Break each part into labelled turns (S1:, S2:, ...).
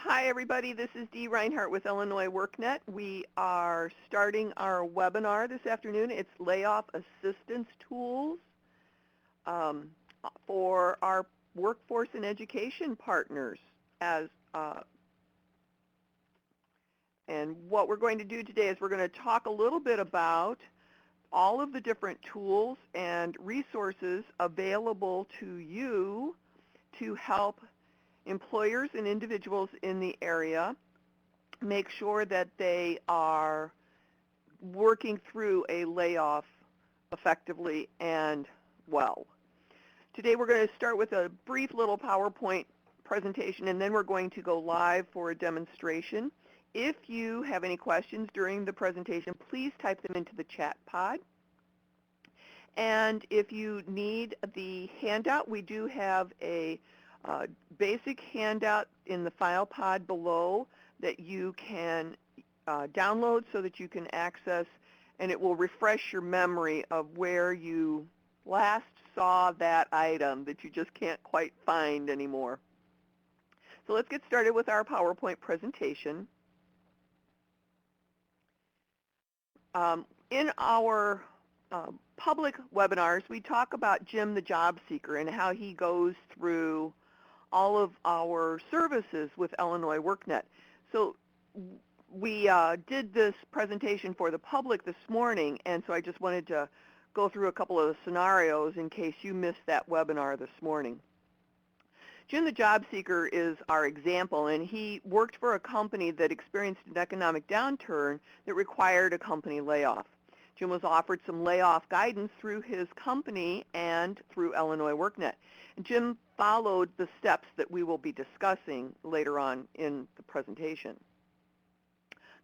S1: Hi everybody, this is Dee Reinhardt with Illinois WorkNet. We are starting our webinar this afternoon. It's Layoff Assistance Tools um, for our workforce and education partners. And what we're going to do today is we're going to talk a little bit about all of the different tools and resources available to you to help employers and individuals in the area make sure that they are working through a layoff effectively and well. Today we're going to start with a brief little PowerPoint presentation, and then we're going to go live for a demonstration. If you have any questions during the presentation, please type them into the chat pod. And if you need the handout, we do have a basic handout in the file pod below that you can download so that you can access, and it will refresh your memory of where you last saw that item that you just can't quite find anymore. So let's get started with our PowerPoint presentation. In our public webinars, we talk about Jim the job seeker and how he goes through all of our services with Illinois WorkNet. So we did this presentation for the public this morning, and so I just wanted to go through a couple of the scenarios in case you missed that webinar this morning. Jim the job seeker is our example, and he worked for a company that experienced an economic downturn that required a company layoff. Jim was offered some layoff guidance through his company and through Illinois WorkNet. And Jim followed the steps that we will be discussing later on in the presentation.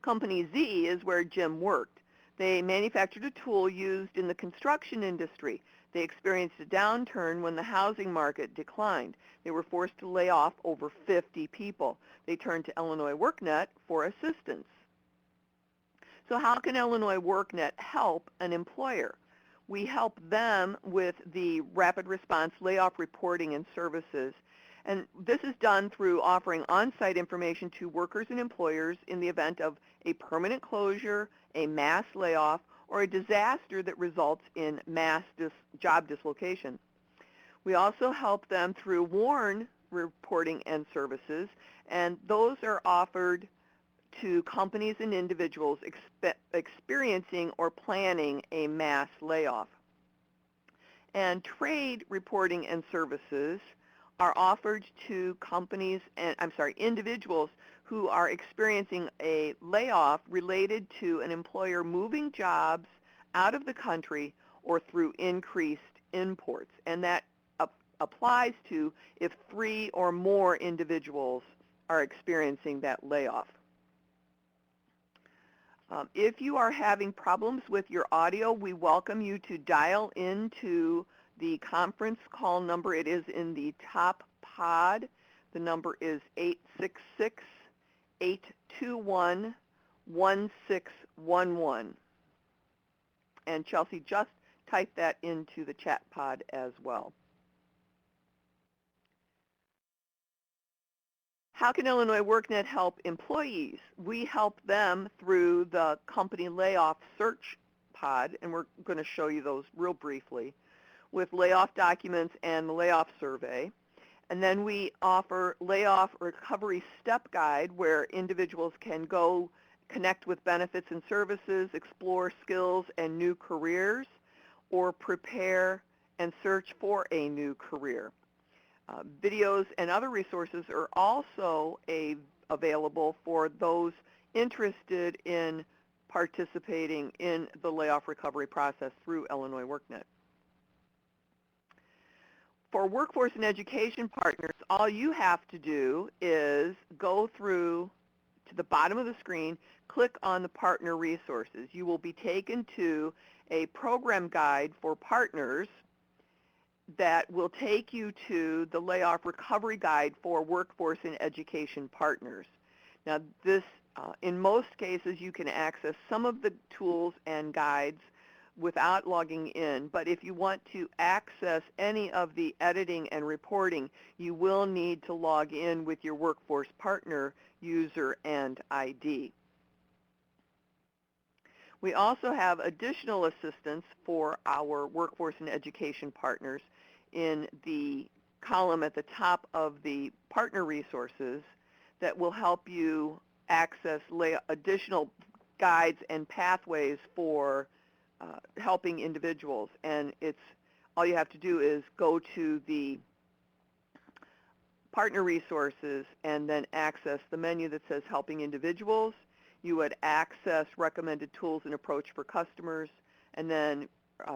S1: Company Z is where Jim worked. They manufactured a tool used in the construction industry. They experienced a downturn when the housing market declined. They were forced to lay off over 50 people. They turned to Illinois WorkNet for assistance. So how can Illinois WorkNet help an employer? We help them with the rapid response layoff reporting and services. And this is done through offering on-site information to workers and employers in the event of a permanent closure, a mass layoff, or a disaster that results in mass job dislocation. We also help them through WARN reporting and services, and those are offered to companies and individuals experiencing or planning a mass layoff. And trade reporting and services are offered to companies and individuals who are experiencing a layoff related to an employer moving jobs out of the country or through increased imports. And that applies to if 3 or more individuals are experiencing that layoff. If you are having problems with your audio, we welcome you to dial into the conference call number. It is in the top pod. The number is 866-821-1611. And Chelsea just typed that into the chat pod as well. How can Illinois WorkNet help employees? We help them through the company layoff search pod, and we're going to show you those real briefly, with layoff documents and the layoff survey. And then we offer layoff recovery step guide where individuals can go connect with benefits and services, explore skills and new careers, or prepare and search for a new career. Videos and other resources are also available for those interested in participating in the layoff recovery process through Illinois WorkNet. For workforce and education partners, all you have to do is go through to the bottom of the screen, click on the partner resources. You will be taken to a program guide for partners that will take you to the layoff recovery guide for workforce and education partners. Now this, in most cases, you can access some of the tools and guides without logging in, but if you want to access any of the editing and reporting, you will need to log in with your Workforce Partner user and ID. We also have additional assistance for our workforce and education partners in the column at the top of the partner resources that will help you access additional guides and pathways for helping individuals. And all you have to do is go to the partner resources and then access the menu that says helping individuals. You would access recommended tools and approach for customers, and then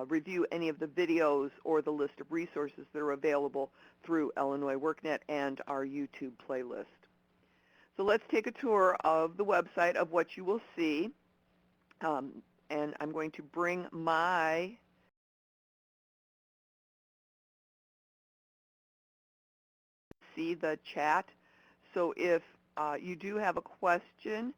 S1: review any of the videos or the list of resources that are available through Illinois WorkNet and our YouTube playlist. So let's take a tour of the website of what you will see. And I'm going to bring see the chat. So if you do have a question,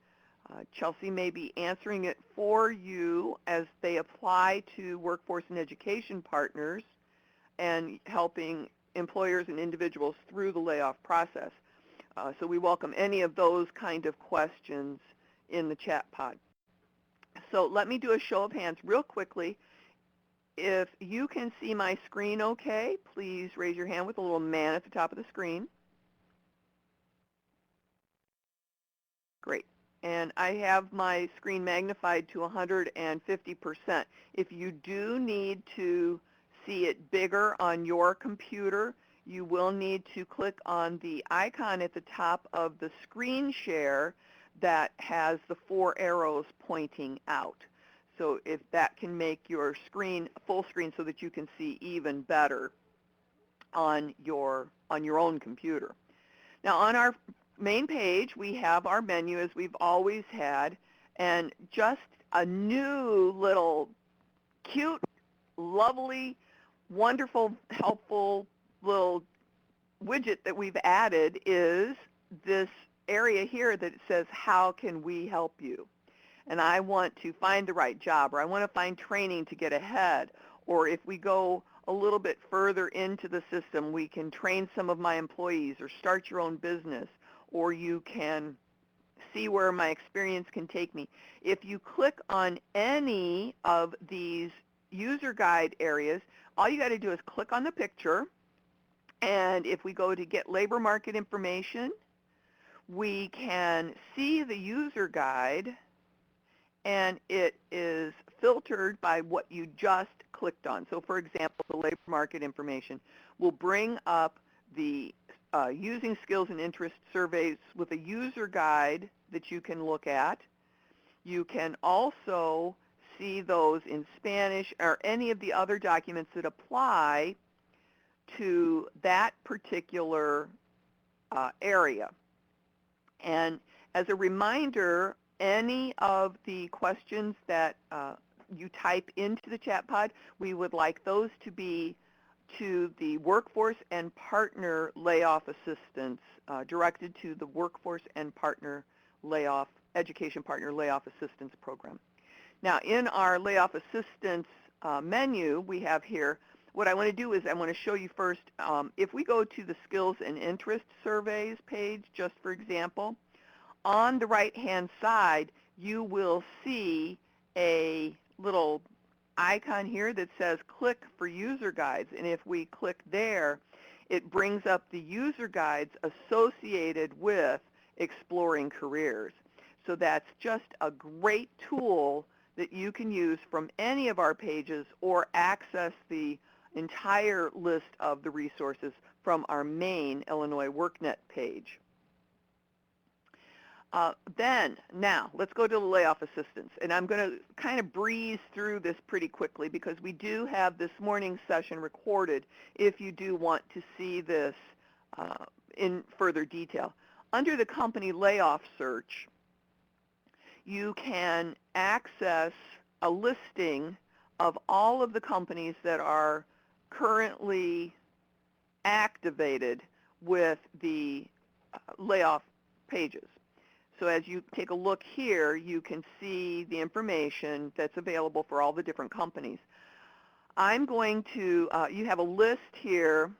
S1: Chelsea may be answering it for you as they apply to workforce and education partners and helping employers and individuals through the layoff process. So we welcome any of those kind of questions in the chat pod. So let me do a show of hands real quickly. If you can see my screen okay, please raise your hand with a little man at the top of the screen. Great. And I have my screen magnified to 150%. If you do need to see it bigger on your computer, you will need to click on the icon at the top of the screen share that has the 4 arrows pointing out. So if that can make your screen full screen so that you can see even better on your own computer. Now on our main page we have our menu as we've always had, and just a new little cute, lovely, wonderful, helpful little widget that we've added is this area here that says, how can we help you? And I want to find the right job, or I want to find training to get ahead, or if we go a little bit further into the system, we can train some of my employees or start your own business, or you can see where my experience can take me. If you click on any of these user guide areas, all you got to do is click on the picture, and if we go to get labor market information, we can see the user guide, and it is filtered by what you just clicked on. So for example, the labor market information will bring up the using skills and interest surveys with a user guide that you can look at. You can also see those in Spanish or any of the other documents that apply to that particular area. And as a reminder, any of the questions that you type into the chat pod, we would like those to be to the Workforce and Partner Layoff Assistance, directed to the Workforce and Partner Layoff, Education Partner Layoff Assistance Program. Now in our Layoff Assistance menu we have here, what I want to do is I want to show you first, if we go to the Skills and Interest Surveys page, just for example, on the right-hand side, you will see a little icon here that says click for user guides. And if we click there, it brings up the user guides associated with exploring careers. So that's just a great tool that you can use from any of our pages or access the entire list of the resources from our main Illinois WorkNet page. Now, let's go to the layoff assistance. And I'm going to kind of breeze through this pretty quickly because we do have this morning's session recorded if you do want to see this in further detail. Under the company layoff search, you can access a listing of all of the companies that are currently activated with the layoff pages. So as you take a look here, you can see the information that's available for all the different companies. I'm going to, you have a list here.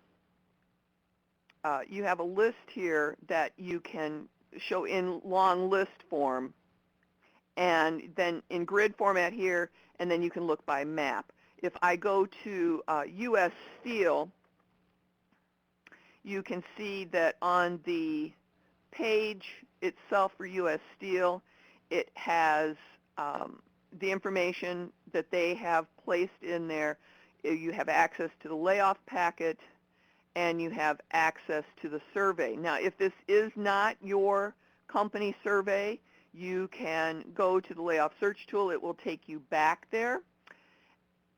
S1: You have a list here that you can show in long list form, and then in grid format here, and then you can look by map. If I go to U.S. Steel, you can see that on the page itself for U.S. Steel, it has the information that they have placed in there. You have access to the layoff packet, and you have access to the survey. Now, if this is not your company survey, you can go to the layoff search tool. It will take you back there,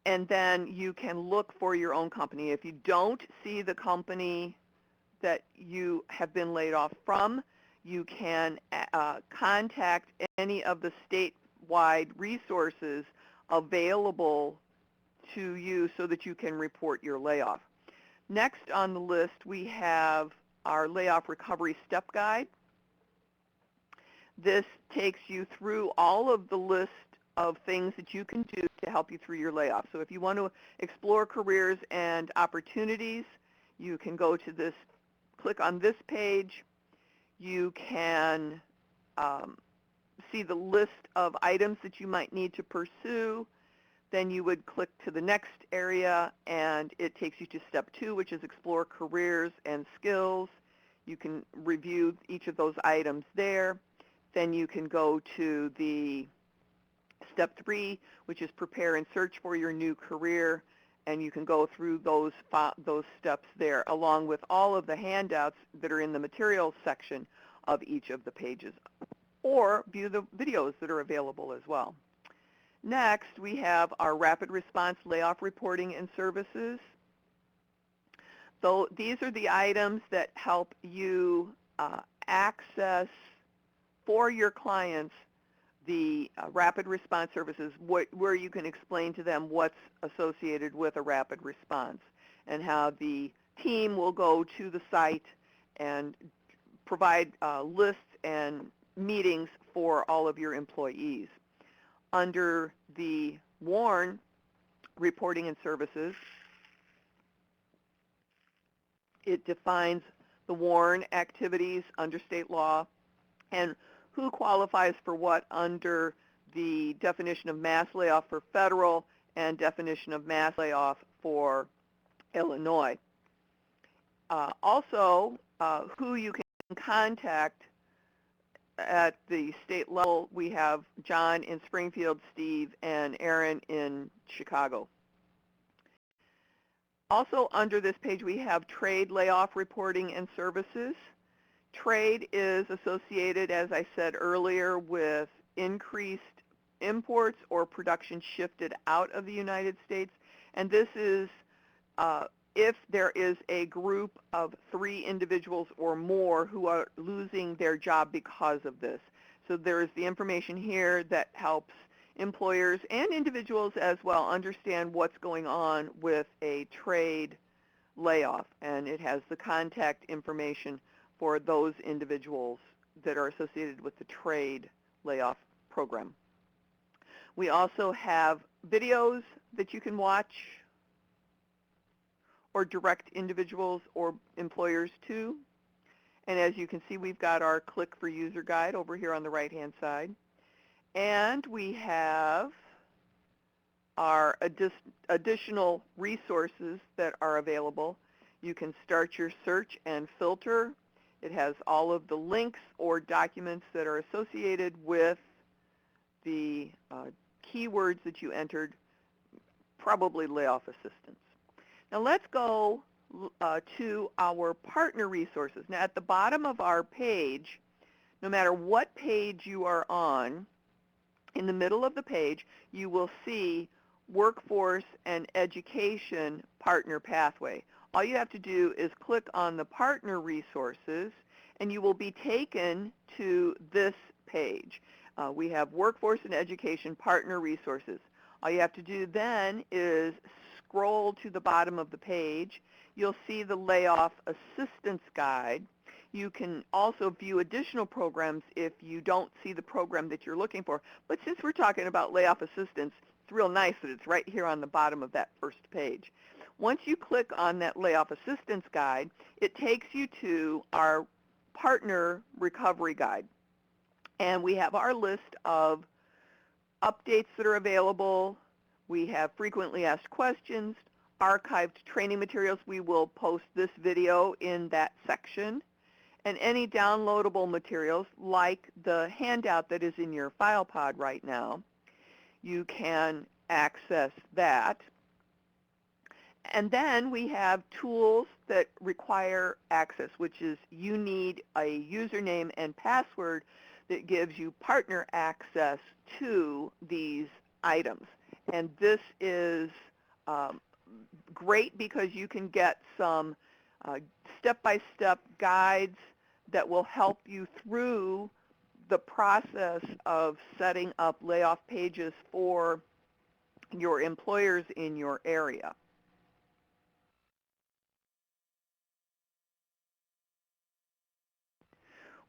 S1: and then you can look for your own company. If you don't see the company that you have been laid off from, you can contact any of the statewide resources available to you so that you can report your layoff. Next on the list, we have our Layoff Recovery Step Guide. This takes you through all of the list of things that you can do to help you through your layoff. So if you want to explore careers and opportunities, you can go to this, click on this page. You can see the list of items that you might need to pursue. Then you would click to the next area, and it takes you to step 2, which is explore careers and skills. You can review each of those items there. Then you can go to the step 3, which is prepare and search for your new career, and you can go through those steps there, along with all of the handouts that are in the materials section of each of the pages, or view the videos that are available as well. Next, we have our rapid response layoff reporting and services. So these are the items that help you access for your clients the rapid response services, where you can explain to them what's associated with a rapid response and how the team will go to the site and provide lists and meetings for all of your employees. Under the WARN reporting and services, it defines the WARN activities under state law and who qualifies for what under the definition of mass layoff for federal and definition of mass layoff for Illinois. Also, who you can contact at the state level. We have John in Springfield, Steve, and Aaron in Chicago. Also under this page, we have trade layoff reporting and services. Trade is associated, as I said earlier, with increased imports or production shifted out of the United States. And this is if there is a group of 3 individuals or more who are losing their job because of this. So there's the information here that helps employers and individuals as well understand what's going on with a trade layoff, and it has the contact information for those individuals that are associated with the trade layoff program. We also have videos that you can watch or direct individuals or employers to. And as you can see, we've got our Click for User Guide over here on the right-hand side. And we have our additional resources that are available. You can start your search and filter. It has all of the links or documents that are associated with the keywords that you entered, probably layoff assistance. Now let's go to our partner resources. Now at the bottom of our page, no matter what page you are on, in the middle of the page, you will see Workforce and Education Partner Pathway. All you have to do is click on the partner resources, and you will be taken to this page. We have Workforce and Education Partner Resources. All you have to do then is scroll to the bottom of the page. You'll see the Layoff Assistance Guide. You can also view additional programs if you don't see the program that you're looking for. But since we're talking about layoff assistance, it's real nice that it's right here on the bottom of that first page. Once you click on that layoff assistance guide, it takes you to our partner recovery guide. And we have our list of updates that are available. We have frequently asked questions, archived training materials. We will post this video in that section. And any downloadable materials like the handout that is in your file pod right now, you can access that. And then we have tools that require access, which is you need a username and password that gives you partner access to these items. And this is great because you can get some step-by-step guides that will help you through the process of setting up layoff pages for your employers in your area.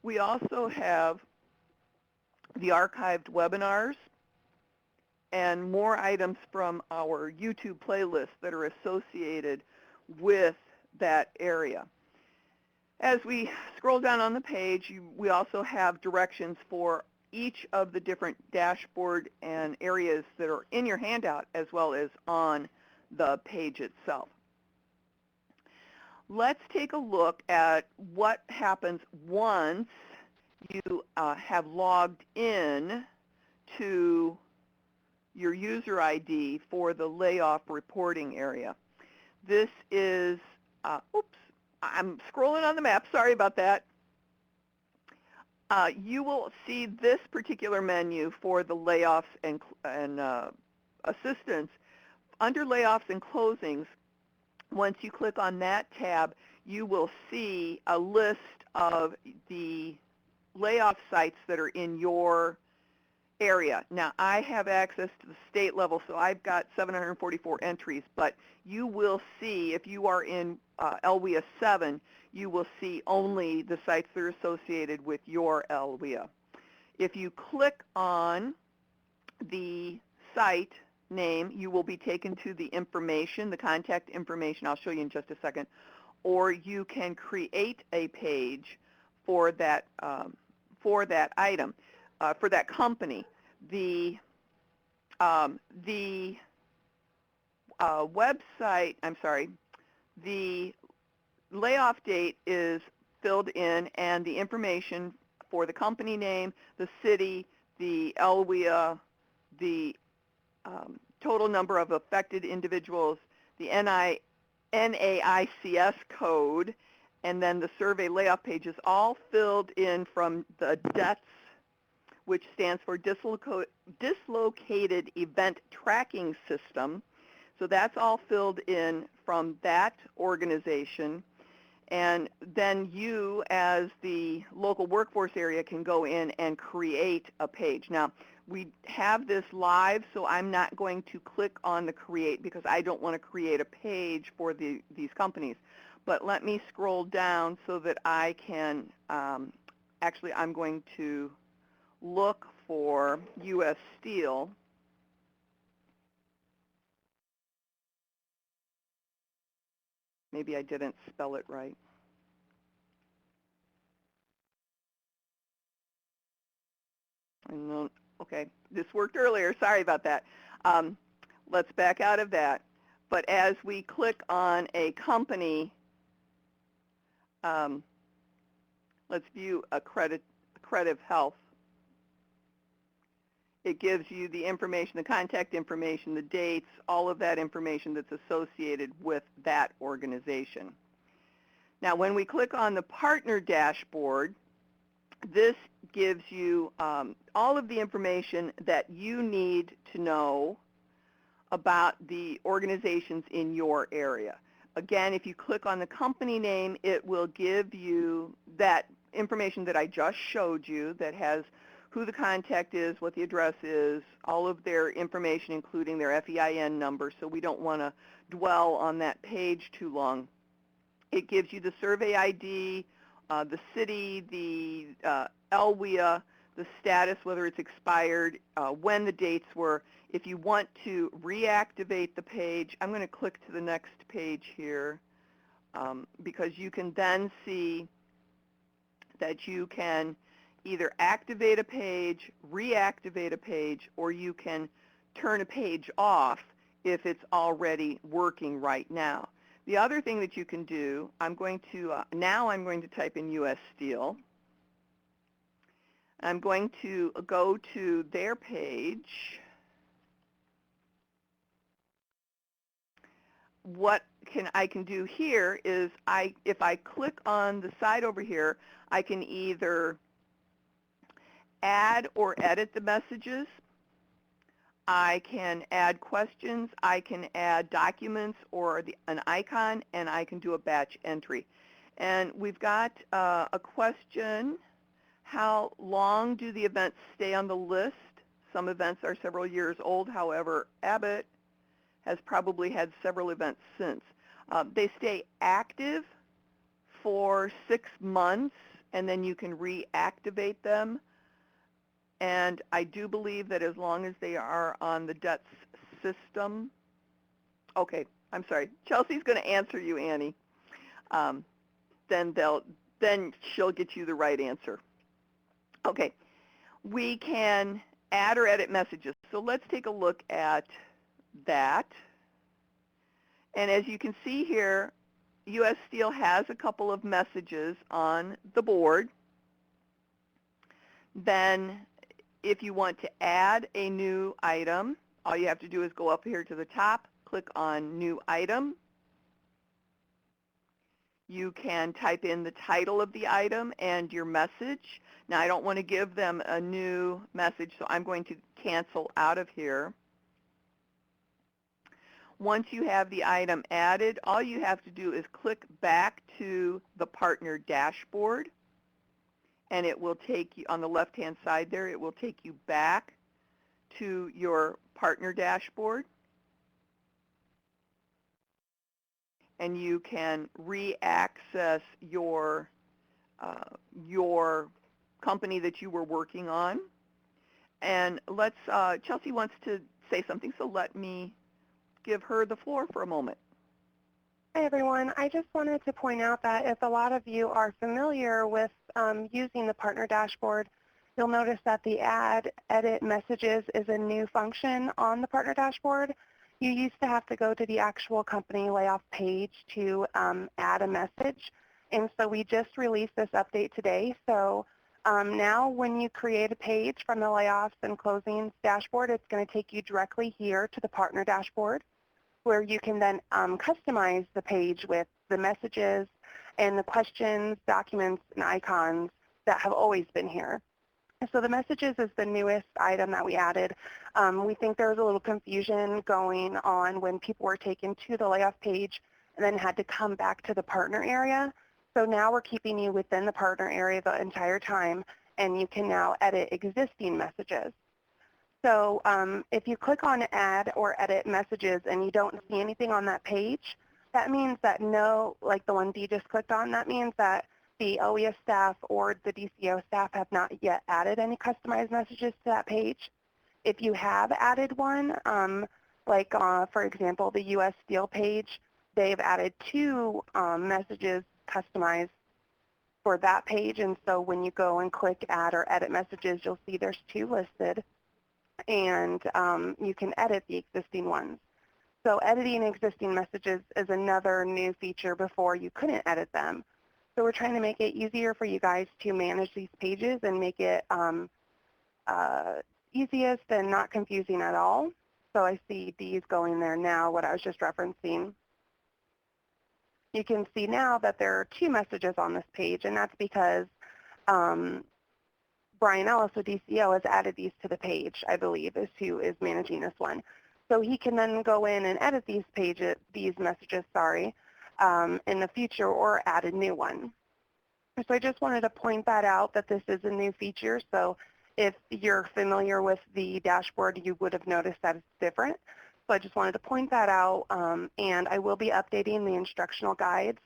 S1: We also have the archived webinars and more items from our YouTube playlist that are associated with that area. As we scroll down on the page, we also have directions for each of the different dashboard and areas that are in your handout as well as on the page itself. Let's take a look at what happens once you have logged in to your user ID for the layoff reporting area. This is, oops, I'm scrolling on the map, sorry about that. You will see this particular menu for the layoffs and assistance. Under layoffs and closings, once you click on that tab, you will see a list of the layoff sites that are in your area. Now, I have access to the state level, so I've got 744 entries, but you will see, if you are in LWIA 7, you will see only the sites that are associated with your LWIA. If you click on the site name, you will be taken to the information, the contact information. I'll show you in just a second. Or you can create a page for that item, for that company. The website, I'm sorry, the layoff date is filled in, and the information for the company name, the city, the LWIA, the total number of affected individuals, the NAICS code, and then the survey layoff page is all filled in from the DETS, which stands for Dislocated Event Tracking System. So that's all filled in from that organization. And then you, as the local workforce area, can go in and create a page. Now, we have this live, so I'm not going to click on the create because I don't want to create a page for these companies. But let me scroll down so that I can, actually I'm going to look for U.S. Steel. Maybe I didn't spell it right. Okay, this worked earlier. Sorry about that. Let's back out of that. But as we click on a company, let's view Accreditive Health. It gives you the information, the contact information, the dates, all of that information that's associated with that organization. Now, when we click on the partner dashboard, this gives you all of the information that you need to know about the organizations in your area. Again, if you click on the company name, it will give you that information that I just showed you that has who the contact is, what the address is, all of their information, including their FEIN number, so we don't want to dwell on that page too long. It gives you the survey ID, the city, the LWIA, the status, whether it's expired, when the dates were. If you want to reactivate the page, I'm going to click to the next page here because you can then see that you can either activate a page, reactivate a page, or you can turn a page off if it's already working right now. The other thing that you can do, now I'm going to type in U.S. Steel. I'm going to go to their page. What I can do here is if I click on the side over here, I can either add or edit the messages. I can add questions, I can add documents or an icon, and I can do a batch entry. And we've got a question, how long do the events stay on the list? Some events are several years old, however, Abbott has probably had several events since. They stay active for 6 months, and then you can reactivate them. And I do believe that as long as they are on the DETS system, okay, I'm sorry, Chelsea's going to answer you, Annie. Then she'll get you the right answer. Okay, we can add or edit messages. So let's take a look at that. And as you can see here, U.S. Steel has a couple of messages on the board. Then if you want to add a new item, all you have to do is go up here to the top, click on New Item. You can type in the title of the item and your message. Now, I don't want to give them a new message, so I'm going to cancel out of here. Once you have the item added, all you have to do is click back to the partner dashboard, and it will take you, on the left-hand side there, it will take you back to your partner dashboard. And you can re-access your company that you were working on. And Chelsea wants to say something, so let me give her the floor for a moment.
S2: Hi, everyone. I just wanted to point out that if a lot of you are familiar with using the partner dashboard, you'll notice that the Add, Edit Messages is a new function on the partner dashboard. You used to have to go to the actual company layoff page to add a message, and so we just released this update today. So now when you create a page from the Layoffs and Closings dashboard, it's going to take you directly here to the partner dashboard, where you can then customize the page with the messages and the questions, documents, and icons that have always been here. So the messages is the newest item that we added. We think there was a little confusion going on when people were taken to the layoff page and then had to come back to the partner area. So now we're keeping you within the partner area the entire time, and you can now edit existing messages. So if you click on Add or Edit Messages and you don't see anything on that page, that means that like the one Dee just clicked on, that means that the OES staff or the DCO staff have not yet added any customized messages to that page. If you have added one, for example, the U.S. Steel page, they've added 2 messages customized for that page, and so when you go and click Add or Edit Messages, you'll see there's 2 listed, and you can edit the existing ones. So editing existing messages is another new feature. Before you couldn't edit them. So we're trying to make it easier for you guys to manage these pages and make it easiest and not confusing at all. So I see these going there now, what I was just referencing. You can see now that there are 2 messages on this page, and that's because Brian Ellis with DCO has added these to the page, I believe, is who is managing this one. So he can then go in and edit these messages, in the future, or add a new one. So I just wanted to point that out, that this is a new feature. So if you're familiar with the dashboard, you would have noticed that it's different. So I just wanted to point that out, and I will be updating the instructional guides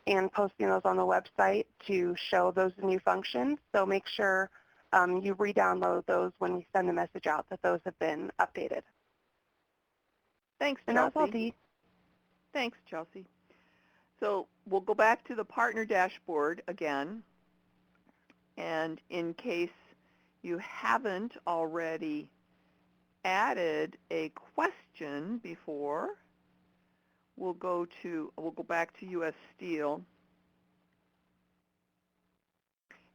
S2: and posting those on the website to show those new functions. So make sure you re-download those when we send the message out that those have been updated.
S1: Thanks,
S2: And that's all,
S1: Chelsea.
S2: Dee.
S1: Thanks, Chelsea. So we'll go back to the partner dashboard again. And in case you haven't already added a question before, we'll go back to U.S. Steel,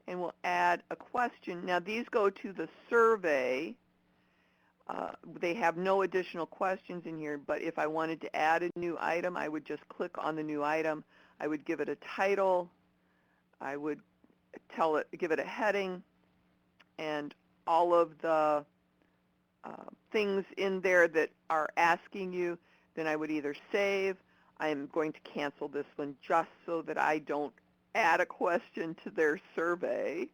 S1: and we'll add a question. Now these go to the survey. They have no additional questions in here, but if I wanted to add a new item, I would just click on the new item. I would give it a title. I would give it a heading, and all of the things in there that are asking you, then I would either save. I am going to cancel this one just so that I don't add a question to their survey.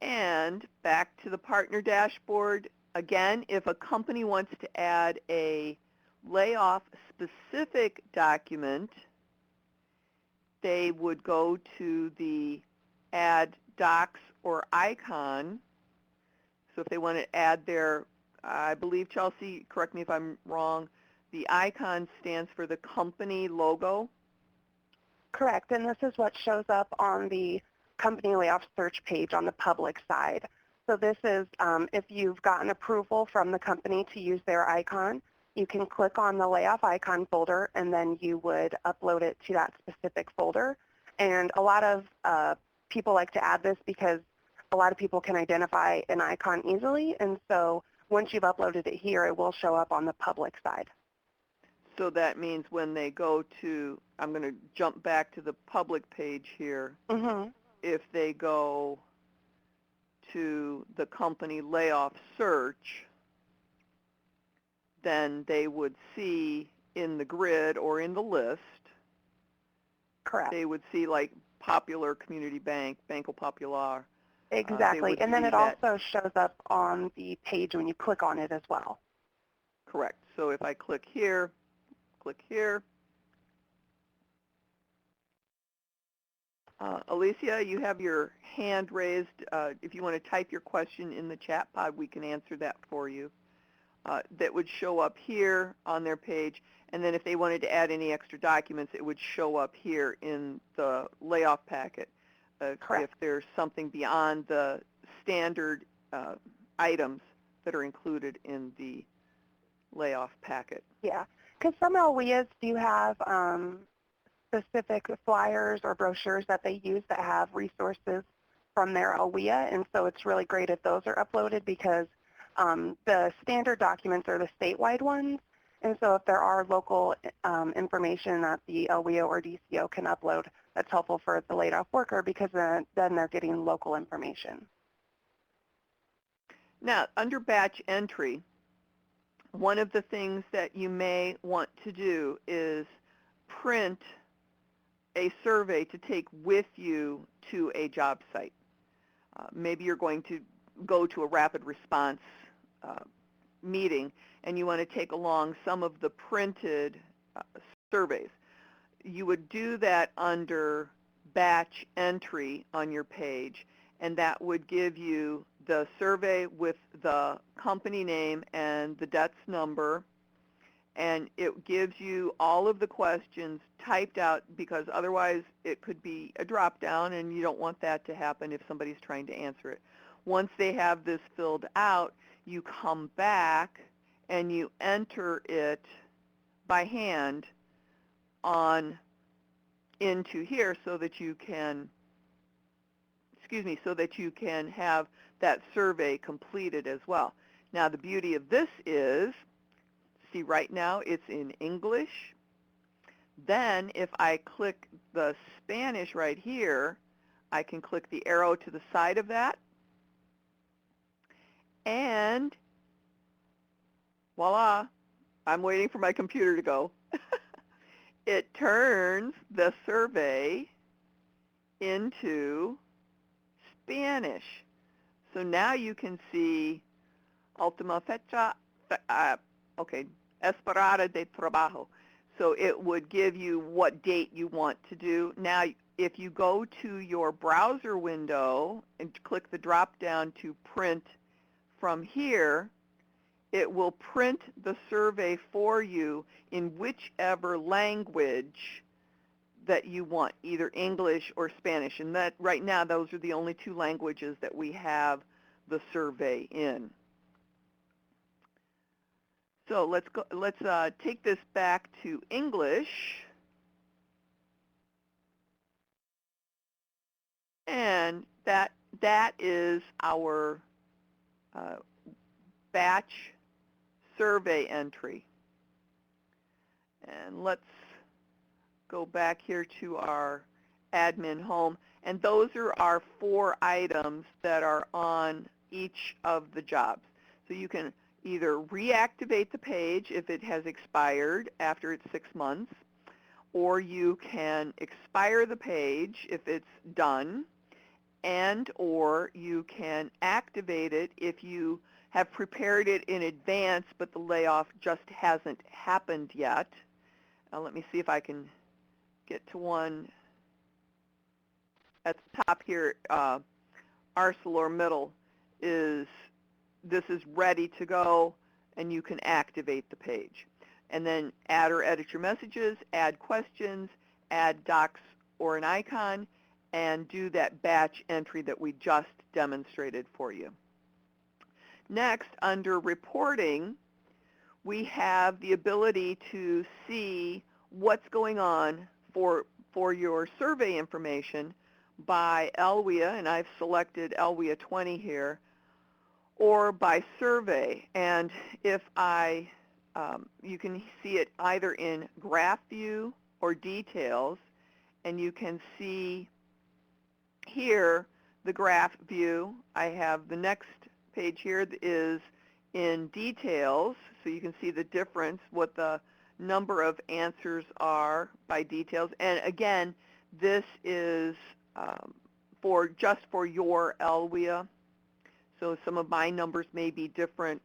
S1: And back to the partner dashboard. Again, if a company wants to add a layoff-specific document, they would go to the Add Docs or Icon. So if they want to add their, I believe, Chelsea, correct me if I'm wrong, the icon stands for the company logo?
S2: Correct, and this is what shows up on the company layoff search page on the public side. So this is if you've gotten approval from the company to use their icon, you can click on the layoff icon folder, and then you would upload it to that specific folder. And a lot of people like to add this because a lot of people can identify an icon easily, and so once you've uploaded it here, it will show up on the public side.
S1: So that means when they go to, I'm going to jump back to the public page here.
S2: Mm-hmm.
S1: If they go to the company layoff search, then they would see in the grid or in the list,
S2: Correct.
S1: they would see like Popular Community Bank, Banco Popular.
S2: Exactly, and then it also shows up on the page when you click on it as well.
S1: Correct. So if I click here, Alicia, you have your hand raised. If you want to type your question in the chat pod, we can answer that for you. That would show up here on their page, and then if they wanted to add any extra documents, it would show up here in the layoff packet. If there's something beyond the standard items that are included in the layoff packet.
S2: Yeah, because some LWIAs do have specific flyers or brochures that they use that have resources from their LWIA, and so it's really great if those are uploaded because the standard documents are the statewide ones, and so if there are local information that the LWIA or DCO can upload, that's helpful for the laid off worker because then they're getting local information.
S1: Now, under batch entry, one of the things that you may want to do is print a survey to take with you to a job site. Maybe you're going to go to a rapid response meeting and you want to take along some of the printed surveys. You would do that under batch entry on your page, and that would give you the survey with the company name and the DETS number, and it gives you all of the questions typed out because otherwise it could be a drop down and you don't want that to happen if somebody's trying to answer it. Once they have this filled out, you come back and you enter it by hand on into here so that you can, so that you can have that survey completed as well. Now the beauty of this is, see right now it's in English. Then if I click the Spanish right here, I can click the arrow to the side of that, and voila, I'm waiting for my computer to go. It turns the survey into Spanish. So now you can see última fecha, esperada de trabajo. So it would give you what date you want to do. Now, if you go to your browser window and click the drop down to print from here, it will print the survey for you in whichever language that you want, either English or Spanish. And that right now, those are the only two languages that we have the survey in. So let's take this back to English. And that is our batch survey entry. And let's go back here to our admin home. And those are our 4 items that are on each of the jobs. So you can either reactivate the page if it has expired after it's 6 months, or you can expire the page if it's done, and or you can activate it if you have prepared it in advance but the layoff just hasn't happened yet. Let me see if I can get to one at the top here. ArcelorMittal this is ready to go, and you can activate the page. And then add or edit your messages, add questions, add docs or an icon, and do that batch entry that we just demonstrated for you. Next, under reporting, we have the ability to see what's going on for your survey information by LWIA, and I've selected LWIA 20 here, or by survey. And if you can see it either in graph view or details, and you can see here the graph view. I have the next page here that is in details, so you can see the difference, what the number of answers are by details. And again, this is just for your LWIA. So some of my numbers may be different.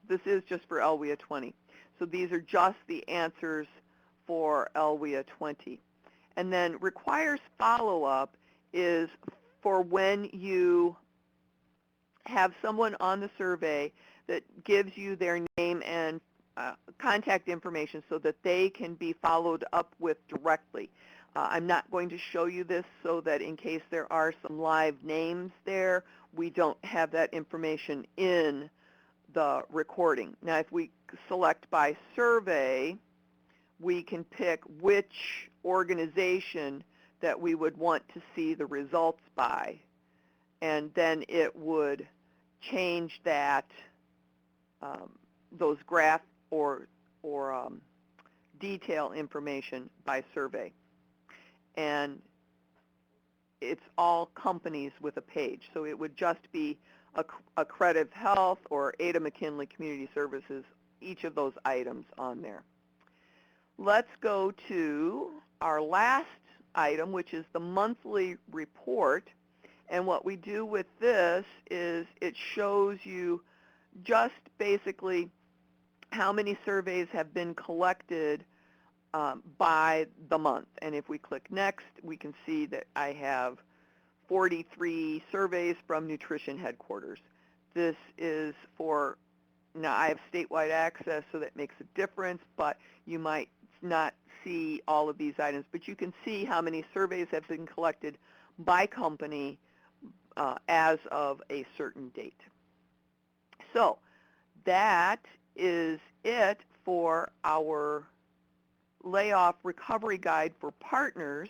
S1: This is just for LWIA 20. So these are just the answers for LWIA 20. And then requires follow-up is for when you have someone on the survey that gives you their name and contact information so that they can be followed up with directly. I'm not going to show you this so that in case there are some live names there, we don't have that information in the recording. Now, if we select by survey, we can pick which organization that we would want to see the results by, and then it would change that those graph or detail information by survey. And it's all companies with a page, so it would just be Accreditive Health or Ada McKinley Community Services, each of those items on there. Let's go to our last item, which is the monthly report. And what we do with this is it shows you just basically how many surveys have been collected by the month. And if we click next, we can see that I have 43 surveys from Nutrition Headquarters. This is for, now I have statewide access, so that makes a difference, but you might not see all of these items. But you can see how many surveys have been collected by company as of a certain date. So that is it for our layoff recovery guide for partners.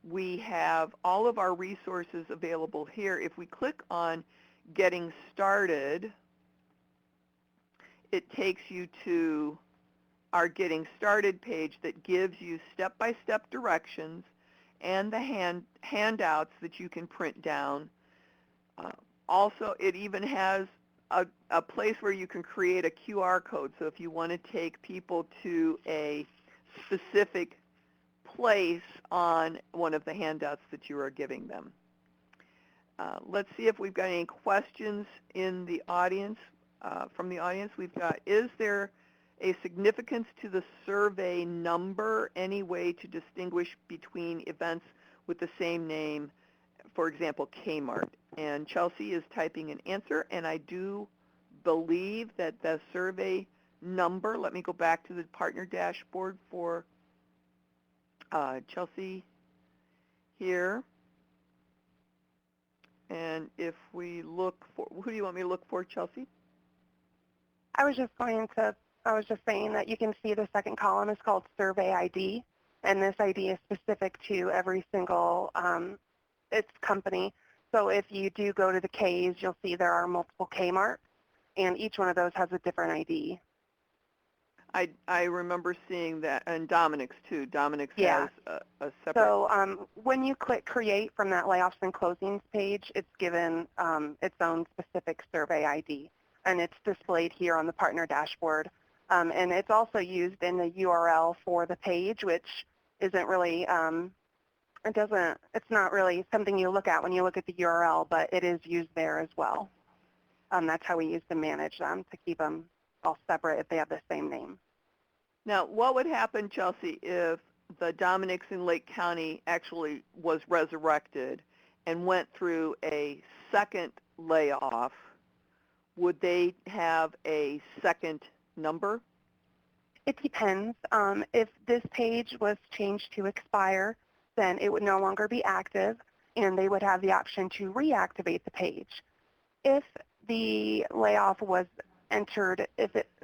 S1: We have all of our resources available here. If we click on Getting Started, it takes you to our Getting Started page that gives you step-by-step directions and the handouts that you can print down. Also, it even has a place where you can create a QR code. So if you want to take people to a specific place on one of the handouts that you are giving them. Let's see if we've got any questions in the audience. From the audience, we've got, is there A significance to the survey number, any way to distinguish between events with the same name, for example, Kmart. And Chelsea is typing an answer, and I do believe that the survey number, let me go back to the partner dashboard for Chelsea here. And if we look for, who do you want me to look for, Chelsea?
S2: I was just saying that you can see the second column is called Survey ID, and this ID is specific to every single its company. So if you do go to the K's, you'll see there are multiple Kmarts, and each one of those has a different ID.
S1: I remember seeing that, and Dominic's too. Dominic's
S2: Yeah.
S1: has a separate.
S2: So when you click Create from that Layoffs and Closings page, it's given its own specific survey ID, and it's displayed here on the partner dashboard. And it's also used in the URL for the page, which isn't really, it's not really something you look at when you look at the URL, but it is used there as well. That's how we used to manage them, to keep them all separate if they have the same name.
S1: Now, what would happen, Chelsea, if the Dominic's in Lake County actually was resurrected and went through a second layoff? Would they have a second number?
S2: It depends. If this page was changed to expire, then it would no longer be active, and they would have the option to reactivate the page. If the layoff was entered,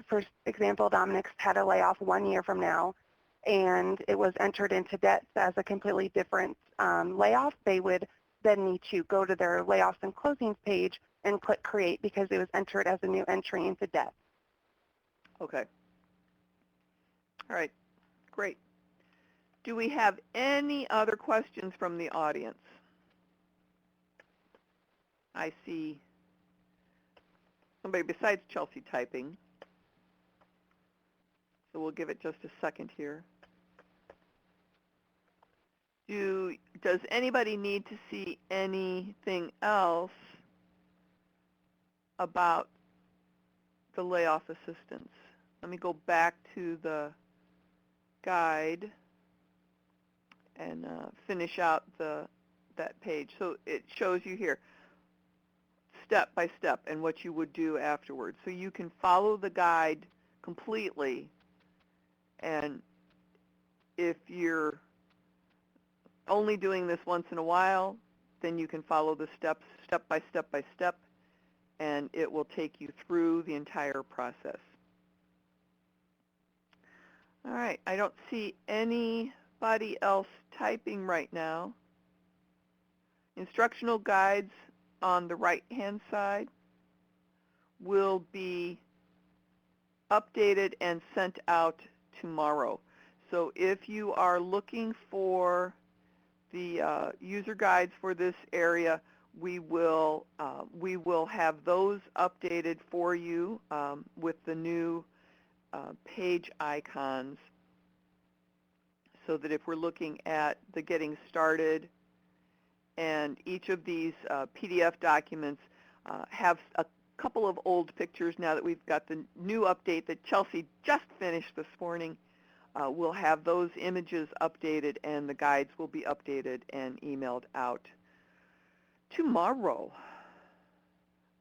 S2: for example, Dominic's had a layoff 1 year from now, and it was entered into debts as a completely different layoff, they would then need to go to their Layoffs and Closings page and click Create because it was entered as a new entry into debt.
S1: Okay. All right. Great. Do we have any other questions from the audience? I see somebody besides Chelsea typing. So we'll give it just a second here. Does anybody need to see anything else about the layoff assistance? Let me go back to the guide and finish out that page. So it shows you here step by step and what you would do afterwards. So you can follow the guide completely, and if you're only doing this once in a while, then you can follow the steps step by step by step, and it will take you through the entire process. All right, I don't see anybody else typing right now. Instructional guides on the right-hand side will be updated and sent out tomorrow. So if you are looking for the user guides for this area, we will have those updated for you with the new page icons, so that if we're looking at the getting started, and each of these PDF documents have a couple of old pictures now that we've got the new update that Chelsea just finished this morning. We'll have those images updated, and the guides will be updated and emailed out tomorrow.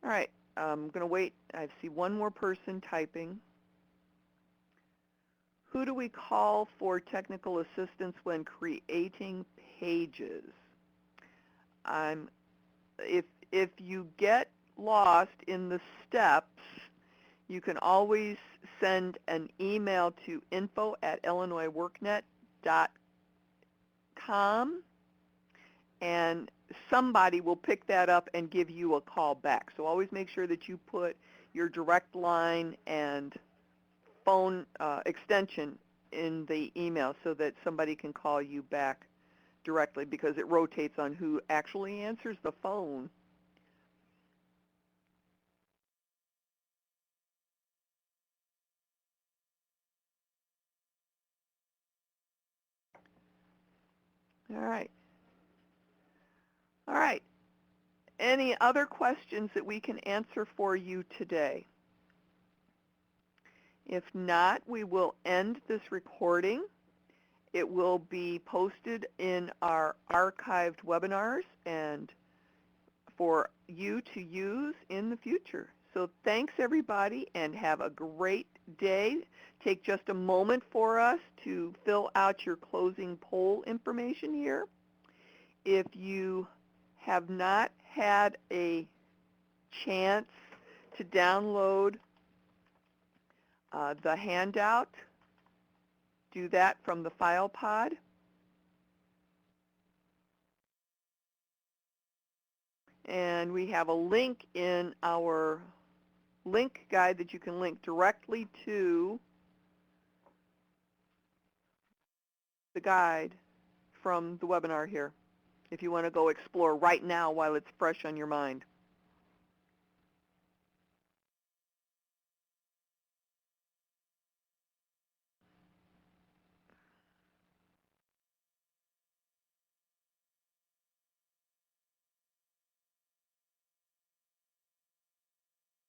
S1: All right, I'm going to wait. I see one more person typing. Who do we call for technical assistance when creating pages? If you get lost in the steps, you can always send an email to info@illinoisworknet.com, and somebody will pick that up and give you a call back. So always make sure that you put your direct line and phone extension in the email so that somebody can call you back directly, because it rotates on who actually answers the phone. All right. All right. Any other questions that we can answer for you today? If not, we will end this recording. It will be posted in our archived webinars and for you to use in the future. So thanks everybody and have a great day. Take just a moment for us to fill out your closing poll information here. If you have not had a chance to download the handout, do that from the file pod. And we have a link in our link guide that you can link directly to the guide from the webinar here if you want to go explore right now while it's fresh on your mind.